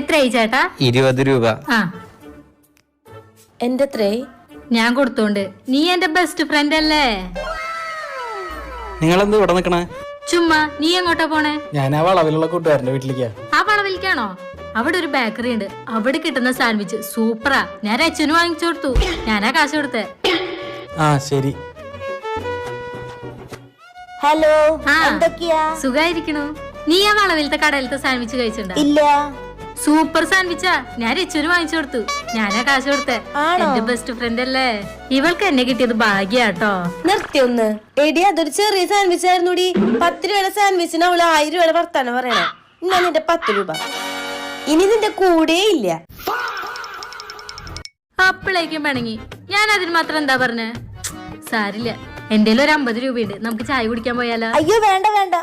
എത്രയായി ചേട്ടാ? 20 രൂപ. ആ എന്റെ എത്രേ? ഞാൻ കൊടുത്തോണ്ട്. നീ എന്റെ ബെസ്റ്റ് ഫ്രണ്ട് അല്ലേ? നിങ്ങളെന്ത് ഇവിടെ നിക്കണേ? ചുമ്മാ. നീ എങ്ങോട്ടാ പോണേ? ഞാൻ ആ വളവിലുള്ള കൂട്ടുകാരന്റെ വീട്ടിലേക്കാ. ആ വളവിലേക്കാണോ? അവിടെ ഒരു ബേക്കറി ഉണ്ട്, അവിടെ കിട്ടുന്ന സാൻഡ്വിച്ച് സൂപ്പറാ. ഞാൻ അച്ഛന് വാങ്ങിച്ചു കൊടുത്തു. ഞാനാ കാശ് കൊടുത്തേ. ആ ശരി. ഹലോ, ആ. എന്തൊക്കെയാ? സുഖായിരിക്കണു. നീ ആ വളവിലത്തെ കടയിലത്തെ സാൻഡ്വിച്ച് കഴിച്ചിട്ടുണ്ടോ? ഇല്ല. സൂപ്പർ സാൻഡ്വിച്ചാ. ഞാൻ അച്ഛന് വാങ്ങിച്ചു കൊടുത്തു. ഞാനാ കാശ് കൊടുത്തേ. ആണോ? എന്റെ ബെസ്റ്റ് ഫ്രണ്ട് അല്ലേ? ഇവൾക്ക് എന്നെ കിട്ടിയത് ഭാഗ്യാട്ടോ. നിർത്തി ഒന്ന്. എടി, അതൊരു ചെറിയ സാൻഡ്വിച്ച് ആയിരുന്നുടി. 10 രൂപയുടെ സാൻഡ്വിച്ചിന് അവള് 1000 രൂപയുടെ വർത്താനം പറയണേ. ഇന്നാ നിന്റെ 10 രൂപ. ഇനി നിന്റെ കൂടെ ഇല്ല. അപ്പോഴേക്കും പിണങ്ങി. ഞാൻ അതിന് മാത്രം എന്താ പറഞ്ഞേ? സാരില്ല, എന്റെ ഒരു 50 രൂപയുണ്ട്. നമുക്ക് ചായ കുടിക്കാൻ പോയാലോ? അയ്യോ, വേണ്ട വേണ്ട.